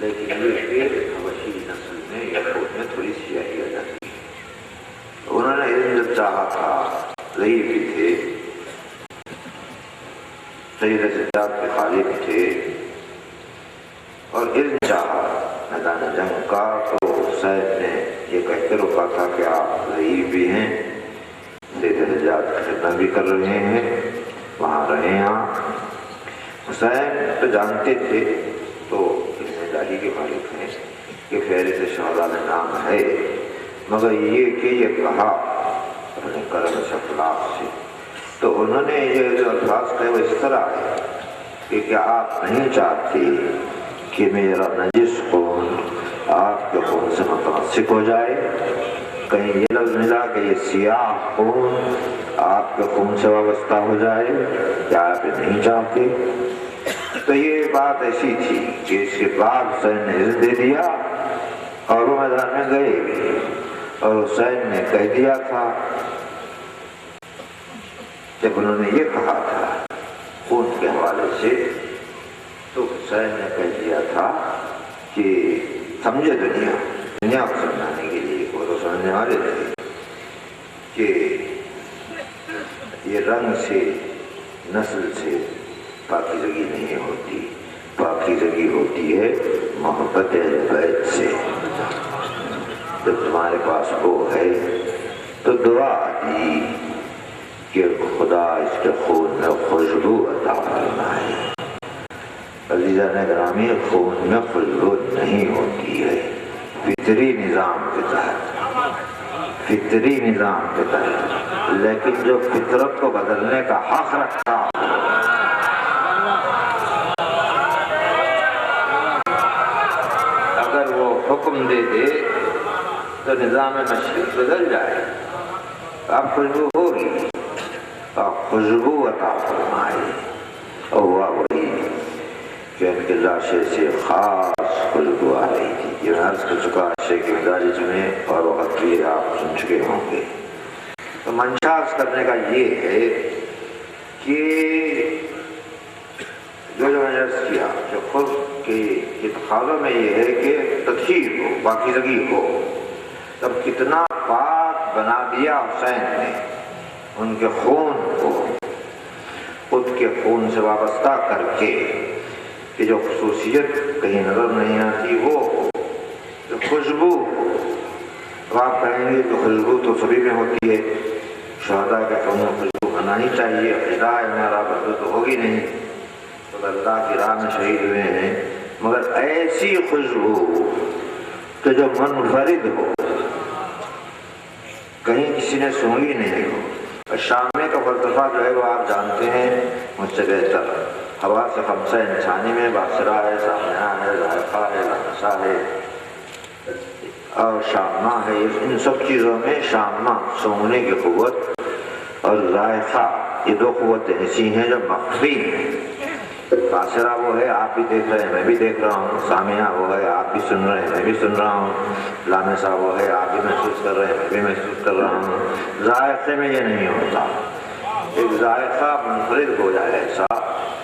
لیکن یہ کہ حبشی نسل میں یا خود میں تھوڑی سیاہی آ جاتی ہے. انہوں نے علم چاہا تھا، ضعیف بھی تھے، سید سجاد کے خالق تھے، اور علم چاہا میدان جنگ کا. تو حسین نے یہ کہتے رکا تھا کہ آپ ضعیف بھی ہیں، سید سجاد کی خدمت بھی کر رہے ہیں، وہاں رہیں آپ. حسین تو جانتے تھے، تو علم داری کے مالک ہیں کہ فہرست شہداء میں نام ہے، مگر یہ کہ یہ کہا اپنے کرم اخلاق سے. تو انہوں نے یہ جو الفاظ کہے وہ اس طرح ہے کہ کیا آپ نہیں چاہتے کہ میرا نجس خون آپ کے خون سے متمسک ہو جائے؟ کہیں یہ لفظ ملا کہ یہ سیاہ خون آپ کے خون سے وابستہ ہو جائے، کیا آپ نہیں چاہتے؟ تو یہ بات ایسی تھی کہ اس کے بعد حسین نے عزت دے دیا اور وہ میدان میں گئے بھی. اور حسین نے کہہ دیا تھا، جب انہوں نے یہ کہا تھا خون کے حوالے سے، تو حسین نے کہہ دیا تھا کہ سمجھے دنیا کو سمجھانے کے لیے، وہ تو سمجھنے والے تھے کہ یہ رنگ سے، نسل سے پاکیزگی نہیں ہوتی، پاکیزگی ہوتی ہے محبت اہل بیت سے. جب تمہارے پاس وہ ہے تو دعا دی کہ خدا اس کے خون میں خوشبو عطا فرمائے. عزیزان گرامی، خون میں خوشبو نہیں ہوتی ہے، فطری نظام کے تحت، فطری نظام کے تحت. لیکن جو فطرت کو بدلنے کا حق رکھتا اگر وہ حکم دے دے تو نظام مشرق بدل جائے. اب خوشبو ہوگی، اب خوشبو عطا فرمائے. اور ہوا وہی کہ ان کے لاشے سے خاص خوشبو آ رہی تھی. یہ میں عرض کر چکا شیخ مدارج میں، اور وقت بھی آپ سن چکے ہوں گے. تو منشا عرض کرنے کا یہ ہے کہ جو میں نے عرض کیا کہ خود کے تقاضوں میں یہ ہے کہ تطہیر ہو، پاکیزگی ہو. تب کتنا پاک بنا دیا حسین نے ان کے خون کو، خود کے خون سے وابستہ کر کے، کہ جو خصوصیت کہیں نظر نہیں آتی وہ ہو، جو خوشبو ہو. تو آپ کہیں گے کہ خوشبو تو سبھی میں ہوتی ہے، شہداء کے خون میں خوشبو ہونا ہی چاہیے، خدا ہے ہمارا بدو تو ہوگی نہیں، تو اللہ کی راہ میں شہید ہوئے ہیں. مگر ایسی خوشبو کہ جو منفرد ہو، کہیں کسی نے سونگی نہیں ہو. شام کا فلسفہ جو ہے وہ آپ جانتے ہیں مجھ سے بہتر. ہوا سے خمسہ انسانی میں باصرہ ہے، سامعہ ہے، ذائقہ ہے، لمسہ ہے اور شامہ ہے. ان سب چیزوں میں شامہ سونگنے کی قوت اور ذائقہ، یہ دو قوتیں ایسی ہیں جو مخفی ہیں. باصرہ وہ ہے آپ بھی دیکھ رہے ہیں، میں بھی دیکھ رہا ہوں. سامعہ وہ ہے آپ بھی سن رہے ہیں، میں بھی سن رہا ہوں. لامسہ وہ ہے آپ بھی محسوس کر رہے ہیں، میں بھی محسوس کر رہا ہوں. ذائقے میں یہ نہیں ہوتا. ایک ذائقہ منفرد ہو جائے ایسا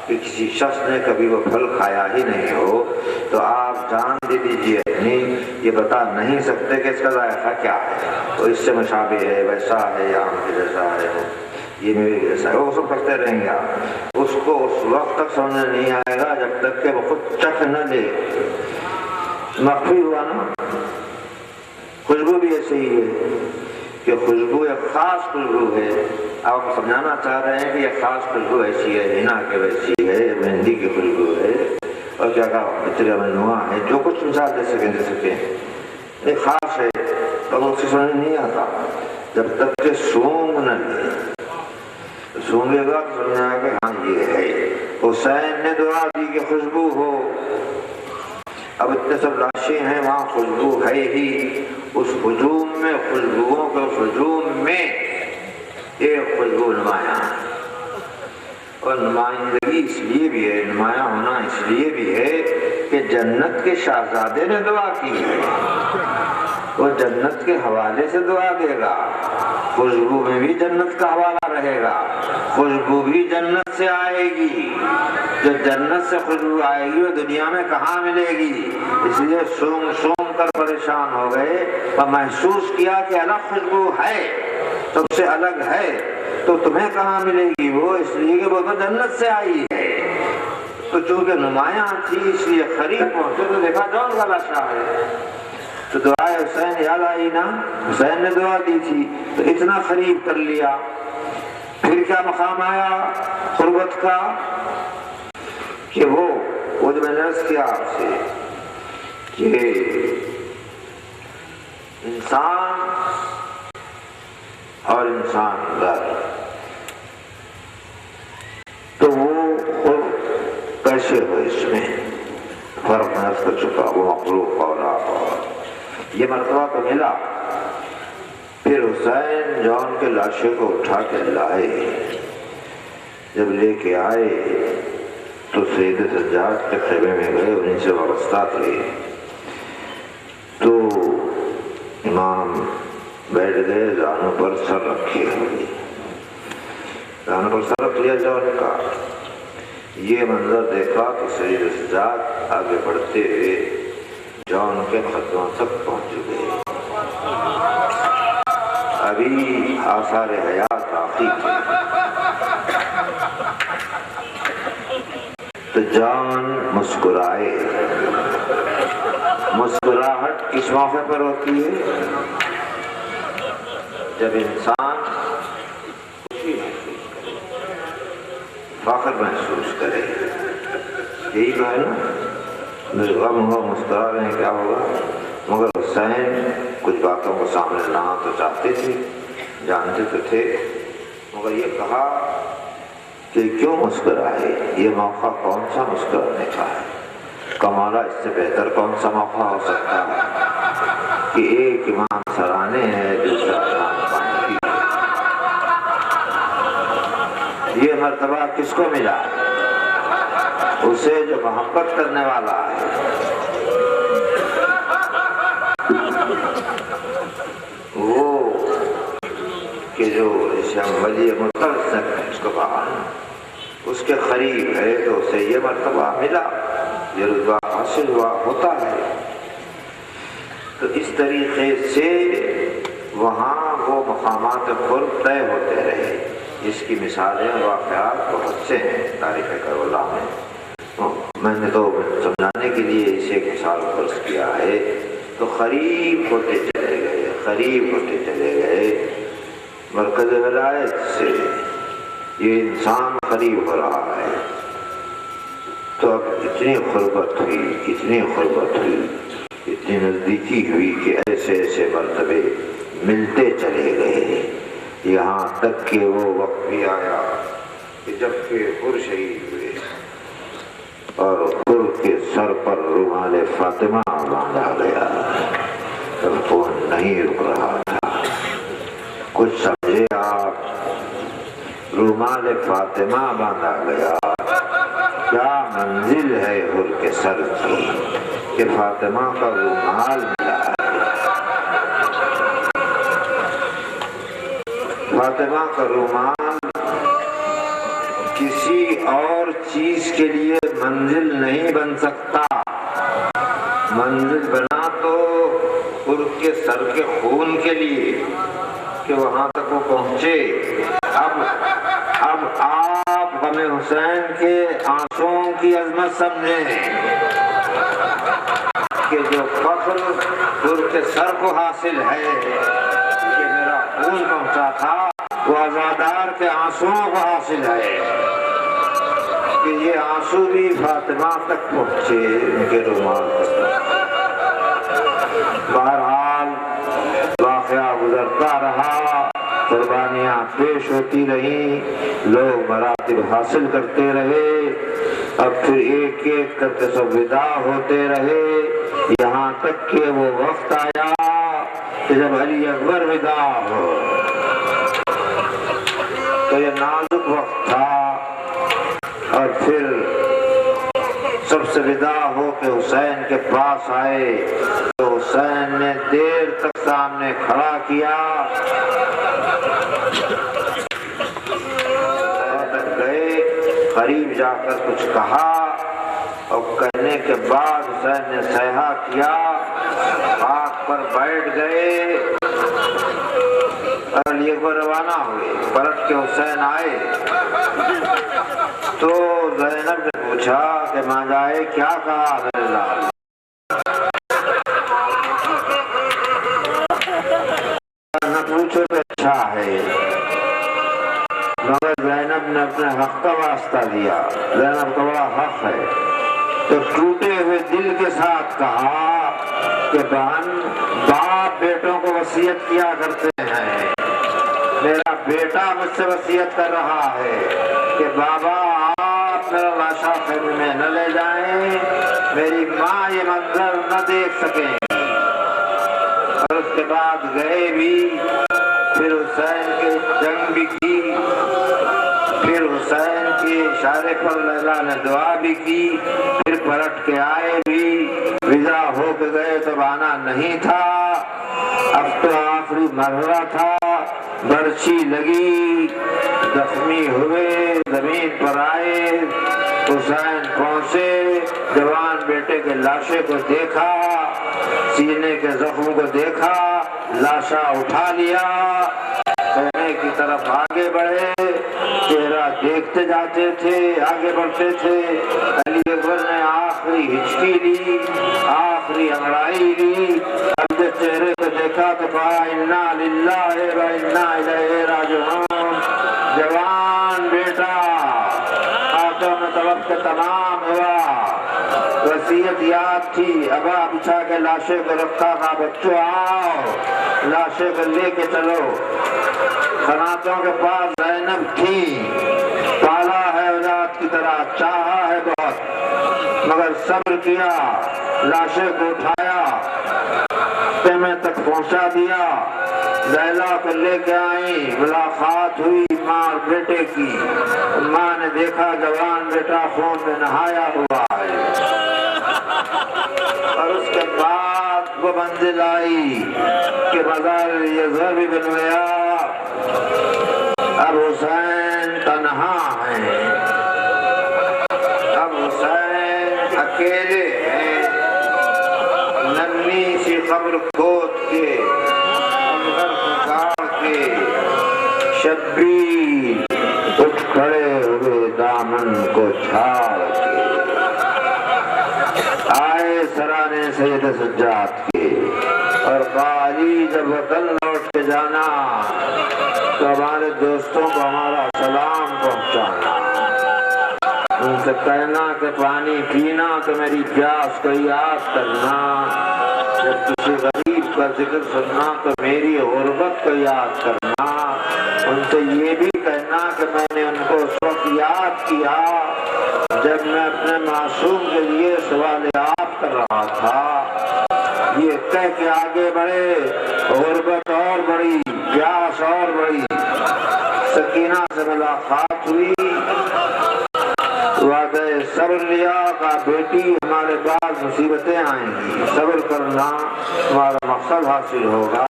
کہ کسی شخص نے کبھی وہ پھل کھایا ہی نہیں ہو تو آپ جان دے دیجیے اپنی، یہ بتا نہیں سکتے کہ اس کا ذائقہ کیا ہے. تو اس سے مشابہ ہے، ویسا ہے، یا آم کے جیسا ہے، یہ میوے کے جیسا ہے، وہ سب کرتے رہیں گے آپ. اس کو اس وقت تک سمجھ نہیں آئے گا جب تک کہ وہ خود چکھ نہ لے. مخفی ہوا نا. خوشبو بھی ایسے ہی ہے کہ خوشبو ایک خاص خوشبو ہے. آپ سمجھانا چاہ رہے ہیں کہ یہ خاص خوشبو ایسی ہے، حنا کے ویسی ہے، مہندی کی خوشبو ہے، اور کیا کہا عطر منوع ہے، جو کچھ مثال دے سکیں. یہ خاص ہے تو اس کی سمجھ نہیں آتا جب تک کہ سونگ نہ لے. سونگے گا تو سمجھ آئے کہ ہاں یہ ہے. حسین نے دعا دی کہ خوشبو ہو. اب اتنے سب لاشیں ہیں، وہاں خوشبو ہے ہی. اس ہجوم میں، خوشبوؤں کے ہجوم میں ایک خوشبو نمایاں ہے. اور نمائندگی اس لیے بھی ہے، نمایاں ہونا اس لیے بھی ہے کہ جنت کے شہزادے نے دعا کی ہے. وہ جنت کے حوالے سے دعا دے گا. خوشبو میں بھی جنت کا حوالہ رہے گا، خوشبو بھی جنت سے آئے گی، جو جنت سے خوشبو آئے گی وہ دنیا میں کہاں ملے گی؟ اس لیے سونگ سونگ کر پریشان ہو گئے اور محسوس کیا کہ الگ خوشبو ہے، سب سے الگ ہے، تو تمہیں کہاں ملے گی وہ؟ اس لیے کہ وہ تو جنت سے آئی ہے۔ تو چونکہ نمایاں تھی اس لیے قریب پہنچے تو دیکھا جون کا لاشا ہے، تو دعائے حسین یاد آئی نا، حسین نے دعا دی تھی تو اتنا قریب کر لیا۔ پھر کیا مقام آیا قربت کا کہ وہ جو میں نے عرض کیا آپ سے کہ انسان اور انسان در، تو وہ خود کیسے ہو، اس میں فرق نظر کر چکا، وہ مخلوق اور آپ اور یہ مرتبہ تو ملا۔ پھر حسین جون کے لاشے کو اٹھا کے لائے، جب لے کے آئے تو سید سجاد کے خیمے میں گئے، انہیں سے وابستہ تھے، تو امام بیٹھ گئے، زانوں پر سر رکھے ہوئے، زانوں پر سر رکھ لیا جون کا۔ یہ منظر دیکھا تو سید سجاد آگے بڑھتے ہوئے جون کے قدموں تک پہنچ گئے، ابھی آثار حیات باقی تھے۔ تو جان مسکرائے، مسکراہٹ کس موقع پر ہوتی ہے؟ جب انسان خوشی محسوس کرے، فخر محسوس کرے، یہی تو ہے نا، غم ہو مسکرا رہے ہیں، کیا ہوگا؟ مگر حسین کچھ باتوں کو سامنے لانا تو چاہتے تھے، جانتے تو تھے، مگر یہ کہا کہ کیوں مسکرائے، یہ موقع کون سا مسکرانے کا ہے؟ کمالا اس سے بہتر کون سا موقع ہو سکتا ہے کہ ایک امام سرانے ہے، دوسرا امام پانی کی۔ یہ مرتبہ کس کو ملا؟ اسے جو محبت کرنے والا ہے، وہ کہ جو اسے ہم ولی متوسط ہے اس کو کہا، اس کے قریب ہے، تو اسے یہ مرتبہ ملا، یہ رتبہ حاصل ہوا، ہوتا ہے۔ تو اس طریقے سے وہاں وہ مقامات قرب طے ہوتے رہے، جس کی مثالیں واقعات بہت سے ہیں تاریخ کربلا میں۔ میں نے تو سمجھانے کے لیے اسے ایک مثال فرض کیا ہے۔ تو قریب ہوتے چلے گئے، قریب ہوتے چلے گئے مرکز ولایت سے، یہ انسان قریب ہو رہا ہے۔ تو اب اتنی قربت ہوئی، اتنی قربت ہوئی، اتنی نزدیکی ہوئی کہ ایسے ایسے مرتبے ملتے چلے گئے، یہاں تک کہ وہ وقت بھی آیا کہ جب کہ پر شہید ہوئے اور پر کے سر پر رومال فاطمہ باندھا گیا، تب خون نہیں رک رہا تھا۔ کچھ سمجھے آپ، رومال فاطمہ باندھا گیا، کیا منزل ہے حر کے سر کی کہ فاطمہ کا رومال ملا ہے۔ فاطمہ کا رومال کسی اور چیز کے لیے منزل نہیں بن سکتا، منزل بنا تو حر کے سر کے خون کے لیے کہ وہاں تک وہ پہنچے۔ اب آپ غم حسین کے آنسوؤں کی عظمت سمجھیں کہ جو فخر حر کے سر کو حاصل ہے کہ میرا خون پہنچا تھا، وہ عزادار کے آنسوؤں کو حاصل ہے کہ یہ آنسو بھی فاطمہ تک پہنچے، ان کے رومال تک۔ بہرحال واقعہ گزرتا رہا، قربانیاں پیش ہوتی رہیں، لوگ مراتب حاصل کرتے رہے، اب پھر ایک ایک کر کے سب وداع ہوتے رہے، یہاں تک کہ وہ وقت آیا کہ جب علی اکبر وداع ہو۔ تو یہ نازک وقت تھا، اور پھر سب سے وداع ہو کے حسین کے پاس آئے تو حسین نے دیر تک سامنے کھڑا کیا، گئے قریب جا کر کچھ کہا اور کہنے کے بعد حسین نے صیحہ کیا، خاک پر بیٹھ گئے اور علی اکبر روانہ ہوئے۔ پلٹ کے حسین آئے تو زینب نے پوچھا کہ ماں جائے کیا کہا میرے لال؟ نہ پوچھو تو اچھا ہے، مگر زینب نے اپنے حق کا واسطہ دیا، زینب کا بڑا حق ہے، تو ٹوٹے ہوئے دل کے ساتھ کہا کہ بہن، باپ بیٹوں کو وصیت کیا کرتے ہیں، میرا بیٹا مجھ سے وصیت کر رہا ہے کہ بابا آپ میرا لاشا خیمے میں نہ لے جائیں، میری ماں یہ منظر نہ دیکھ سکیں۔ اور اس کے بعد گئے بھی، پھر حسین کے جنگ بھی کی، پھر حسین کے اشارے پر لیلا نے دعا بھی کی، پھر پلٹ کے آئے بھی، ودا ہو کے گئے تو آنا نہیں تھا، اب تو آخری مرحلہ تھا، برچھی لگی، زخمی ہوئے، زمین پر آئے، حسین پہنچے، جوان بیٹے کے لاشے کو دیکھا، سینے کے زخم کو دیکھا، لاشا اٹھا لیا، خیمے کی طرف آگے بڑھے، چہرہ دیکھتے جاتے تھے، آگے بڑھتے تھے۔ علی اکبر نے آخری ہچکی لی، آخری انگڑائی لی، اب جب چہرے کو دیکھا تو کہا انا للہ و انا الیہ راجعون، جوان بیٹا ہاتھوں میں توقع تمام ہوا، وصیت یاد تھی، ابا بچھا کے لاشے کو رکھا تھا، بچوں آؤ لاشے کو لے کے چلو۔ خناتوں کے پاس زینب تھی، پالا ہے اولاد کی طرح، چاہا ہے بہت، مگر صبر کیا، لاشے کو اٹھایا، خیمے تک پہنچا دیا، لیلا کو لے کے آئیں، ملاقات ہوئی ماں اور بیٹے کی، ماں نے دیکھا جوان بیٹا خون میں نہایا ہوا ہے، اور اس کے بعد وہ منزل آئی کہ مزار یزغر بھی بن گیا، اب حسین تنہا ہیں، اب حسین اکیلے ہیں، ننھی سی قبر کھود کے، انگر پکار کے، شبیر اٹھ کھڑے ہوئے دامن کو چھاڑ کے، آئے سرانے سید سجاد کے، اور قالی جب وطن لوٹ کے جانا تو ہمارے دوستوں کو ہمارا سلام پہنچانا، ان سے کہنا کہ پانی پینا تو میری پیاس کو یاد کرنا، جب کسی غریب کا ذکر سننا تو میری غربت کو یاد کرنا، ان سے یہ بھی کہنا کہ میں نے ان کو اس وقت یاد کیا جب میں اپنے معصوم کے لیے سوال آپ کر رہا تھا۔ یہ کہہ کے آگے بڑھے، غربت اور بڑی، پیاس اور بڑی، سکینہ سے ملاقات ہوئی، وعدہ صبر لیا، کہا بیٹی ہمارے پاس مصیبتیں آئیں گی، صبر کرنا ہمارا مقصد حاصل ہوگا،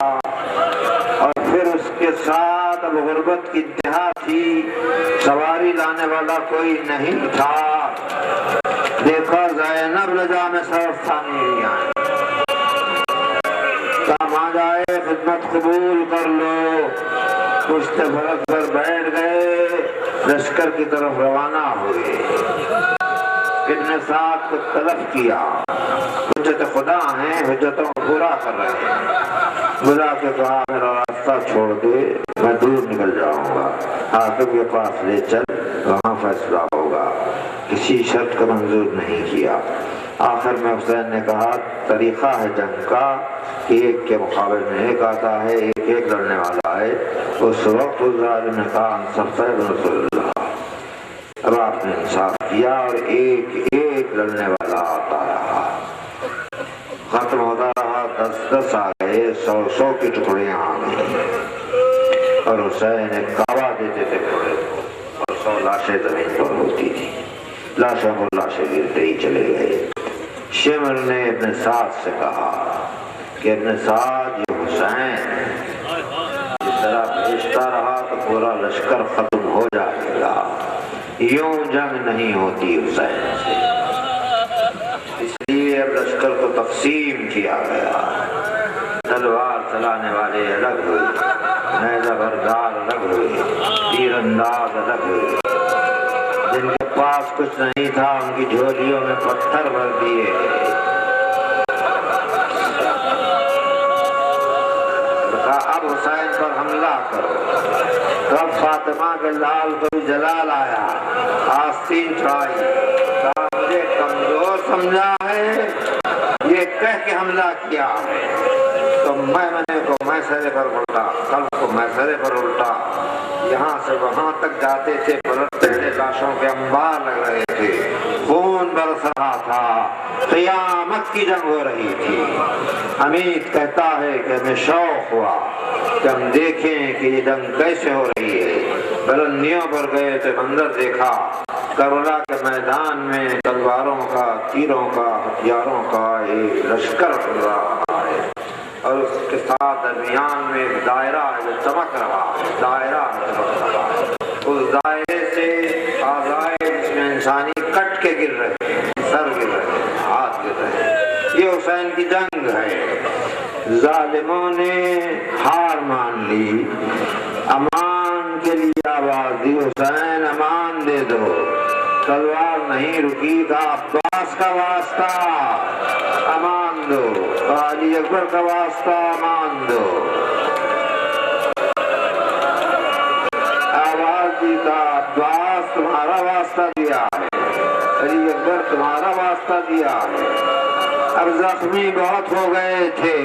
اور پھر اس کے ساتھ اب غربت کی انتہا تھی، سواری لانے والا کوئی نہیں تھا، دیکھا زینب رضا میں سرستانی بھی آئیں، کام آ جائے خدمت قبول کر لو، پشت فرس پر بیٹھ گئے، لشکر کی طرف روانہ ہوئے، ابن سعد کو طلب کیا، حجت خدا ہیں، حجتوں کو پورا کر رہے ہیں، بلا کے کہا میرا راستہ چھوڑ دے، میں دور نکل جاؤں گا، حاکم کے پاس لے چل، وہاں فیصلہ ہوگا، کسی شرط کو منظور نہیں کیا۔ آخر میں حسین نے کہا طریقہ ہے جنگ کا کہ ایک کے مقابل میں ایک آتا ہے، ایک ایک لڑنے والا ہے، اس وقت اس ظالم نے کہا انصف صاحب رسول اللہ، اب آپ نے انصاف کیا اور ایک ایک لڑنے والا آتا رہا، ختم ہوتا رہا، 10 آ گئے، 100 کی ٹکڑیاں آ گئی، اور حسین ایک کعبہ دیتے تھے گھوڑے کو، اور 100 لاشیں زمین پر ہوتی تھی، لاشوں کو لاشیں گرتے ہی چلے گئے۔ شمر نے ابن سعد سے کہا کہ ابن سعد یہ حسین اس طرح بھیجتا رہا تو پورا لشکر ختم ہو جائے گا، یوں جنگ نہیں ہوتی حسین سے، اس لیے اب لشکر کو تقسیم کیا گیا، تلوار چلانے والے الگ ہوئے، نیزہ بردار الگ ہوئے، تیر انداز الگ ہوئے، جن کے پاس کچھ نہیں تھا ان کی جھولیوں میں پتھر بھر دیے، اب حسین پر حملہ کرو۔ تب فاطمہ کے لال کو بھی جلال آیا، آستین چڑھائی، کہا مجھے کمزور سمجھا ہے، یہ کہہ کے حملہ کیا ہے تو میں سرے پر الٹا، کل کو میں سرے پر الٹا، یہاں سے وہاں تک جاتے تھے، پلٹتے تھے، لاشوں کے انبار لگ رہے تھے، خون برس رہا تھا، قیامت کی جنگ ہو رہی تھی۔ حمید کہتا ہے کہ ہمیں شوق ہوا کہ ہم دیکھیں کہ یہ جنگ کیسے ہو رہی ہے، بلندیوں پر گئے تو منظر دیکھا، کربلا کے میدان میں تلواروں کا، تیروں کا، ہتھیاروں کا ایک لشکر ہو رہا ہے، اور اس کے ساتھ درمیان میں ایک دائرہ ہے جو چمک رہا ہے، دائرہ چمک رہا ہے، اس دائرے سے آزائے جس میں انسانی کٹ کے گر رہے ہیں، سر گر رہے ہیں، ہاتھ گر رہے ہیں، یہ حسین کی جنگ ہے۔ ظالموں نے ہار مان لی، امان کے لیے آواز دی، حسین امان دے دو، تلوار نہیں رکی، کا عباس کا واسطہ امان دو، علی اکبر کا واسطہ امان دو، آواز دی، کا عباس تمہارا واسطہ دیا ہے، علی اکبر تمہارا واسطہ دیا ہے۔ اب زخمی بہت ہو گئے تھے،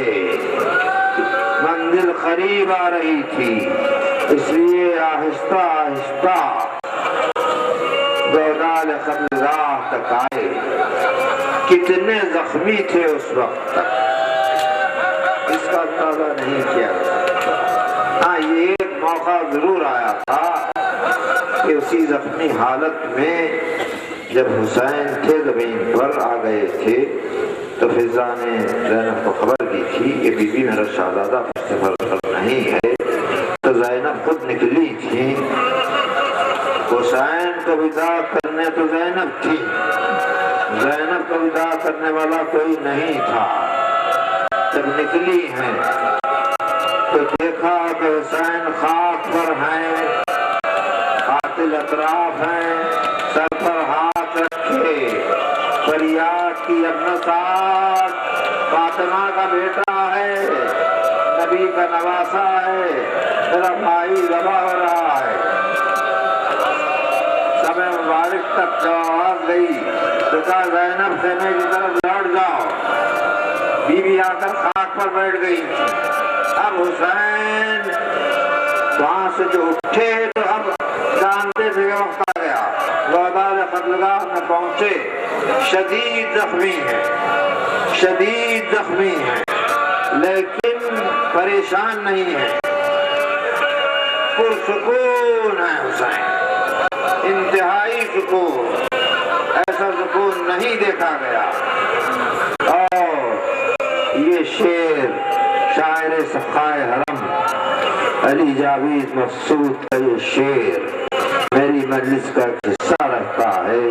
منزل قریب آ رہی تھی، اس لیے آہستہ آہستہ گودال قتلگاہ تک آئے۔ کتنے زخمی تھے اس وقت تک اس کا اندازہ نہیں کیا گیا۔ ہاں یہ ایک موقع ضرور آیا تھا کہ اسی زخمی حالت میں جب حسین تھے زمین پر آ گئے تھے تو فضا نے زینب کو خبر دی تھی کہ بی بی میرا شہزادہ سفر پر نہیں ہے، تو زینب خود نکلی تھی، حسین کو ودا کرنے تو زینب تھی، زینب کو ودا کرنے والا کوئی نہیں تھا۔ جب نکلی ہیں تو دیکھا کہ حسین خاک پر ہیں، قاتل اطراف ہیں، سر پر ہاتھ رکھے، فریاد کی ابن سعد، فاطمہ کا بیٹا ہے، نبی کا نواسا ہے، میرا بھائی ذبح ہو رہا ہے۔ سمے مبارک تک جو آواز گئی تو کہا زینب خیمے کی طرف لوٹ جاؤ، بی بی آ کر خاک پر بیٹھ گئی۔ اب حسین وہاں سے جو اٹھے تو اب جانتے تھے کہ وقت آ گیا، گودال قتلگاہ میں پہنچے، شدید زخمی ہیں، شدید زخمی ہیں، لیکن پریشان نہیں ہیں، پرسکون ہے حسین، انتہائی سکون، ایسا سکون نہیں دیکھا گیا۔ اور یہ شعر شاعر سخائے حرم علی جاوید مقصود کا یہ شعر میری مجلس کا ایک حصہ رہتا ہے،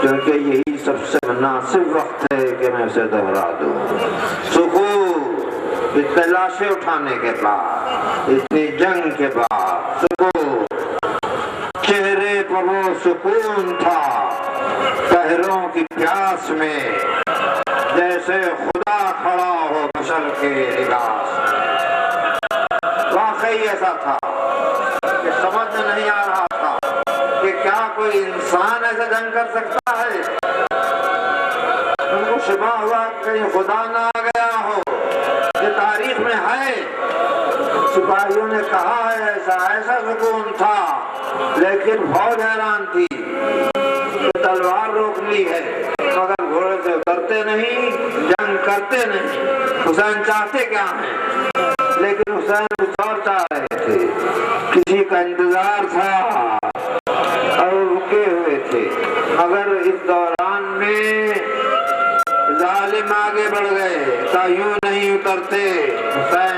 کیونکہ یہی سب سے مناسب وقت ہے کہ میں اسے دہرا دوں۔ سکون، اتنے لاشیں اٹھانے کے بعد، اتنی جنگ کے بعد سکون، چہرے پر وہ سکون تھا پہروں کی پیاس میں، جیسے خدا کھڑا ہو بشر کے لباس میں۔ واقعی ایسا تھا کہ سمجھ میں نہیں آ رہا تھا کہ کیا کوئی انسان ایسا جنگ کر سکتا ہے۔ ان کو شبہ ہوا کہیں خدا نہ آ گیا ہو، یہ تاریخ میں ہے۔ سپاہیوں نے کہا ہے ایسا سکون تھا، لیکن فوج حیران تھی کہ تلوار روک لی ہے مگر گھوڑے سے اترتے نہیں، جنگ کرتے نہیں۔ حسین چاہتے کیا ہیں، لیکن حسین کچھ اور چاہ رہے تھے، کسی کا انتظار تھا اور رکے ہوئے تھے، مگر اس دوران میں ظالم آگے بڑھ گئے، تا یوں نہیں اترتے، حسین